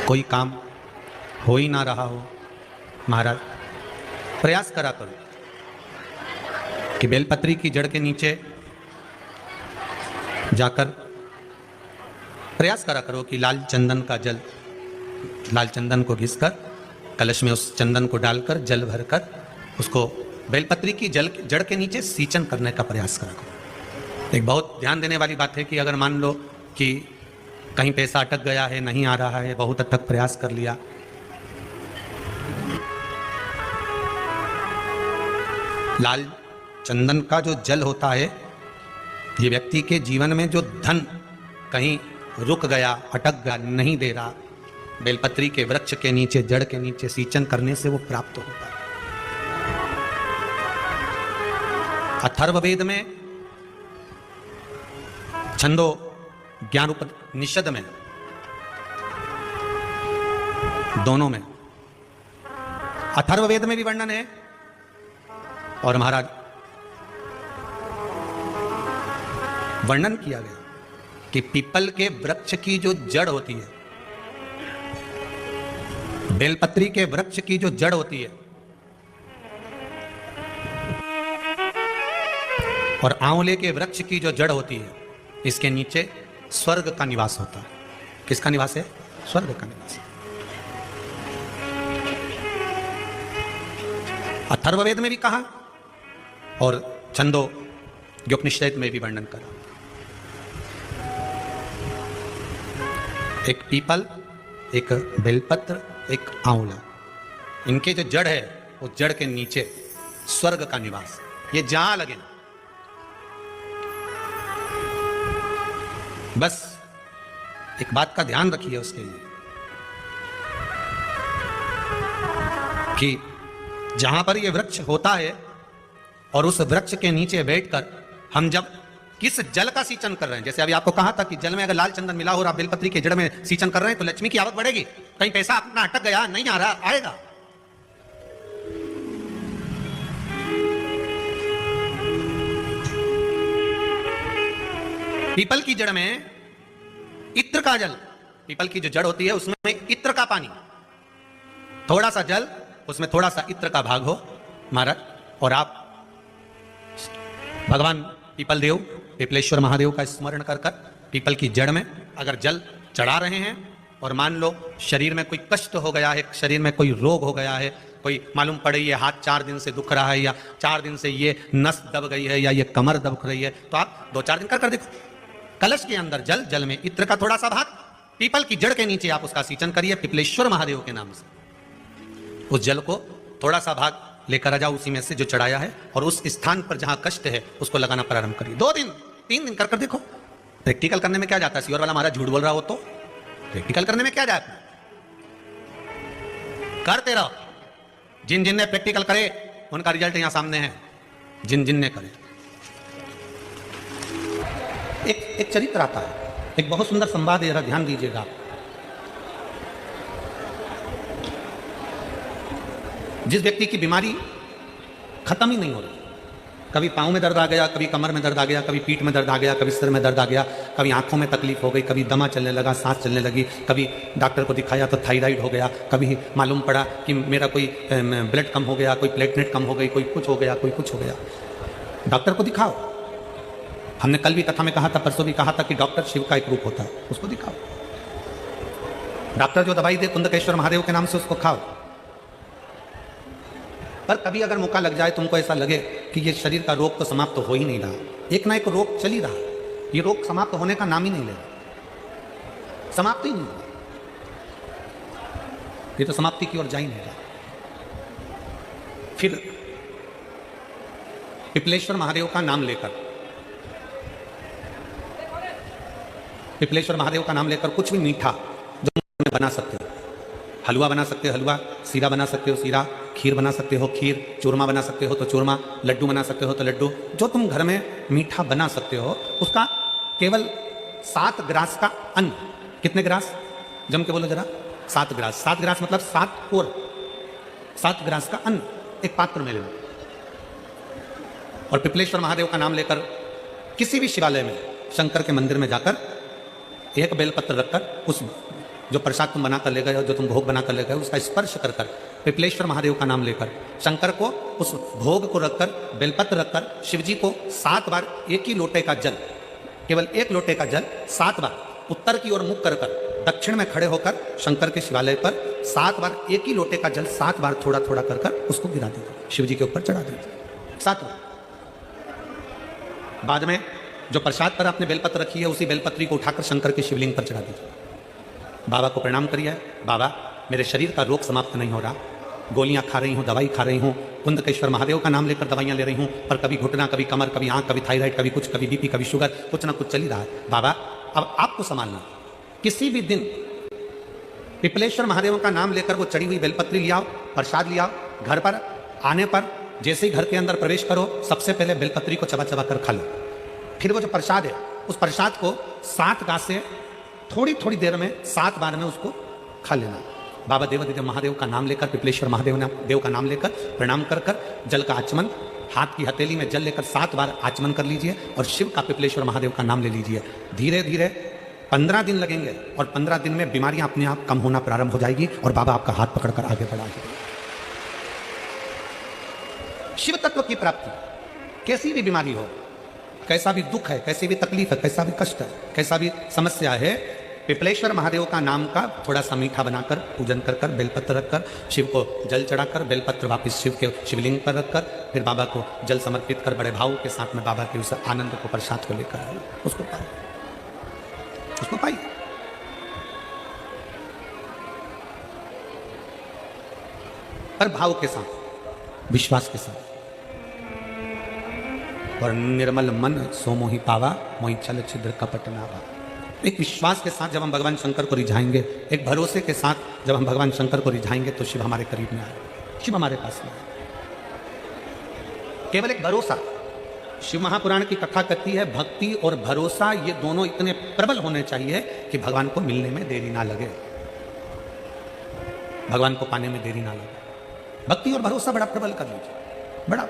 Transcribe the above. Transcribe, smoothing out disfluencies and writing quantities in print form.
कोई काम हो ही ना रहा हो, महाराज प्रयास करा करो कि बेलपत्री की जड़ के नीचे जाकर प्रयास करा करो कि लाल चंदन का जल, लाल चंदन को घिसकर कलश में उस चंदन को डालकर जल भरकर उसको बेलपत्री की जड़ के नीचे सींचन करने का प्रयास करा करो। एक बहुत ध्यान देने वाली बात है कि अगर मान लो कि कहीं पैसा अटक गया है, नहीं आ रहा है, बहुत अथक प्रयास कर लिया, लाल चंदन का जो जल होता है, ये व्यक्ति के जीवन में जो धन कहीं रुक गया, अटक गया, नहीं दे रहा, बेलपत्री के वृक्ष के नीचे, जड़ के नीचे सींचन करने से वो प्राप्त होता है। अथर्ववेद में छंदो ज्ञान उपनिषद में दोनों में, अथर्ववेद में भी वर्णन है और महाराज वर्णन किया गया कि पीपल के वृक्ष की जो जड़ होती है, बेलपत्री के वृक्ष की जो जड़ होती है और आंवले के वृक्ष की जो जड़ होती है, इसके नीचे स्वर्ग का निवास होता है। किसका निवास है? स्वर्ग का निवास है। अथर्ववेद में भी कहा और छंदो उपनिषद में भी वर्णन करा। एक पीपल, एक बेलपत्र, एक आंवला, इनके जो जड़ है उस जड़ के नीचे स्वर्ग का निवास। ये जहां लगे बस एक बात का ध्यान रखिए उसके लिए कि जहां पर यह वृक्ष होता है और उस वृक्ष के नीचे बैठकर हम जब किस जल का सींचन कर रहे हैं, जैसे अभी आपको कहा था कि जल में अगर लाल चंदन मिला हो और आप बेलपत्री के जड़ में सींचन कर रहे हैं तो लक्ष्मी की आवक बढ़ेगी। कहीं पैसा अपना अटक गया, नहीं आ रहा, आएगा। पीपल की जड़ में इत्र का जल, पीपल की जो जड़ होती है उसमें इत्र का पानी, थोड़ा सा जल, उसमें थोड़ा सा इत्र का भाग हो महाराज, और आप भगवान पीपल देव, पिपलेश्वर महादेव का स्मरण कर कर पीपल की जड़ में अगर जल चढ़ा रहे हैं और मान लो शरीर में कोई कष्ट हो गया है, शरीर में कोई रोग हो गया है, कोई मालूम पड़े ये हाथ 4 दिन से दुख रहा है या 4 दिन से ये नस दब गई है या ये कमर दब रही है, तो आप 2-4 दिन कर देखो। कलश के अंदर जल, जल में इत्र का थोड़ा सा भाग, पीपल की जड़ के नीचे आप उसका सींचन करिए पिपलेश्वर महादेव के नाम से। उस जल को थोड़ा सा भाग लेकर आ जाओ उसी में से जो चढ़ाया है, और उस स्थान पर जहां कष्ट है उसको लगाना प्रारंभ करिए। 2 दिन 3 दिन कर देखो। प्रैक्टिकल करने में क्या जाता है? सियोर वाला महाराज झूठ बोल रहा हो तो प्रैक्टिकल करने में क्या जाता है? करते रहो। जिन जिन ने प्रैक्टिकल करे उनका रिजल्ट यहां सामने है, जिन जिन ने करे। एक चरित्र आता है, एक बहुत सुंदर संवाद है, ध्यान दीजिएगा। जिस व्यक्ति की बीमारी खत्म ही नहीं हो रही, कभी पाँव में दर्द आ गया, कभी कमर में दर्द आ गया, कभी पीठ में दर्द आ गया, कभी सिर में दर्द आ गया, कभी आंखों में तकलीफ हो गई, कभी दमा चलने लगा, सांस चलने लगी, कभी डॉक्टर को दिखाया तो थायराइड हो गया, कभी मालूम पड़ा कि मेरा कोई ब्लड कम हो गया, कोई प्लेटलेट कम हो गई, कोई कुछ हो गया, कोई कुछ हो गया। डॉक्टर को दिखाओ। हमने कल भी कथा में कहा था, परसों भी कहा था कि डॉक्टर शिव का एक रूप होता है, उसको दिखाओ। डॉक्टर जो दवाई दे कुंदकेश्वर महादेव के नाम से उसको खाओ। पर कभी अगर मौका लग जाए, तुमको ऐसा लगे कि ये शरीर का रोग तो समाप्त हो ही नहीं रहा, एक ना एक रोग चल ही रहा, ये रोग समाप्त होने का नाम ही नहीं ले रहा, समाप्त ही नहीं, ये तो समाप्ति की ओर जा ही नहीं रहा। फिर पिपलेश्वर महादेव का नाम लेकर, पिपलेश्वर महादेव का नाम लेकर कुछ भी मीठा जो बना सकते हो, हलवा बना सकते हो हलवा, सीरा बना सकते हो सीरा, खीर बना सकते हो खीर, चूरमा बना सकते हो तो चूरमा, लड्डू बना सकते हो तो लड्डू, जो तुम घर में मीठा बना सकते हो उसका केवल 7 ग्रास का अन्न। कितने ग्रास? जम के बोलो जरा। 7 ग्रास। 7 ग्रास मतलब 7 कोर, 7 ग्रास का अन्न एक पात्र में ले लो, और पिपलेश्वर महादेव का नाम लेकर किसी भी शिवालय में, शंकर के मंदिर में जाकर एक बेलपत्र रखकर उस जो प्रसाद तुम बना कर ले गए हो, जो तुम भोग बना कर ले गए हो, उसका स्पर्श कर कर पिपलेश्वर महादेव का नाम लेकर शंकर को उस भोग को रखकर, बेलपत्र रखकर शिव जी को 7 बार एक ही लोटे का जल, केवल एक लोटे का जल 7 बार उत्तर की ओर मुख कर कर दक्षिण में खड़े होकर शंकर के शिवालय पर 7 बार एक ही लोटे का जल 7 बार थोड़ा थोड़ा कर कर उसको गिरा दीजिए, शिव जी के ऊपर चढ़ा दीजिए 7 बार। बाद में जो प्रसाद पर आपने बेलपत्र रखी है उसी बेलपत्री को उठाकर शंकर के शिवलिंग पर चढ़ा दीजिए। बाबा को प्रणाम करिए, बाबा मेरे शरीर का रोग समाप्त नहीं हो रहा, गोलियां खा रही हूँ, दवाई खा रही हूँ, कुंदकेश्वर महादेव का नाम लेकर दवाइयां ले रही हूँ, पर कभी घुटना, कभी कमर, कभी आंख, कभी थायराइड, कभी कुछ, कभी बीपी, कभी शुगर, कुछ ना कुछ चल ही रहा है। बाबा अब आपको संभालना, किसी भी दिन पिपलेश्वर महादेव का नाम लेकर वो चढ़ी हुई बेलपत्री लियाओ, प्रसाद लियाओ, घर पर आने पर जैसे ही घर के अंदर प्रवेश करो सबसे पहले बेलपत्री को चबा चबा कर खा लो। फिर वो जो प्रसाद है उस प्रसाद को 7 गांठ से थोड़ी थोड़ी देर में 7 बार में उसको खा लेना। बाबा देवादिदेव महादेव का नाम लेकर, पिपलेश्वर महादेव का नाम लेकर प्रणाम कर कर जल का आचमन, हाथ की हथेली में जल लेकर 7 बार आचमन कर लीजिए और शिव का, पिपलेश्वर महादेव का नाम ले लीजिए। धीरे धीरे 15 दिन लगेंगे और 15 दिन में बीमारियां अपने आप कम होना प्रारंभ हो जाएगी और बाबा आपका हाथ पकड़कर आगे बढ़ाएंगे। शिव तत्व की प्राप्ति, कैसी भी बीमारी हो, कैसा भी दुख है, कैसी भी तकलीफ है, कैसा भी कष्ट है, कैसा भी समस्या है, पिपलेश्वर महादेव का नाम का थोड़ा सा मीठा बनाकर पूजन कर कर, बेलपत्र रखकर, शिव को जल चढ़ाकर, बेलपत्र वापिस शिव के शिवलिंग पर रखकर, फिर बाबा को जल समर्पित कर बड़े भाव के साथ में बाबा के उस आनंद को, प्रसाद को लेकर आए, उसको पाए, उसको पाइए। हर भाव के साथ, विश्वास के साथ। और निर्मल मन सो मोहि पावा, मोहि छल छिद्र कपट नावा। एक विश्वास के साथ जब हम भगवान शंकर को रिझाएंगे, एक भरोसे के साथ जब हम भगवान शंकर को रिझाएंगे तो शिव हमारे करीब में आए, शिव हमारे पास में आए। केवल एक भरोसा। शिव महापुराण की कथा कहती है भक्ति और भरोसा ये दोनों इतने प्रबल होने चाहिए कि भगवान को मिलने में देरी ना लगे, भगवान को पाने में देरी ना लगे। भक्ति और भरोसा बड़ा प्रबल कर लीजिए, बड़ा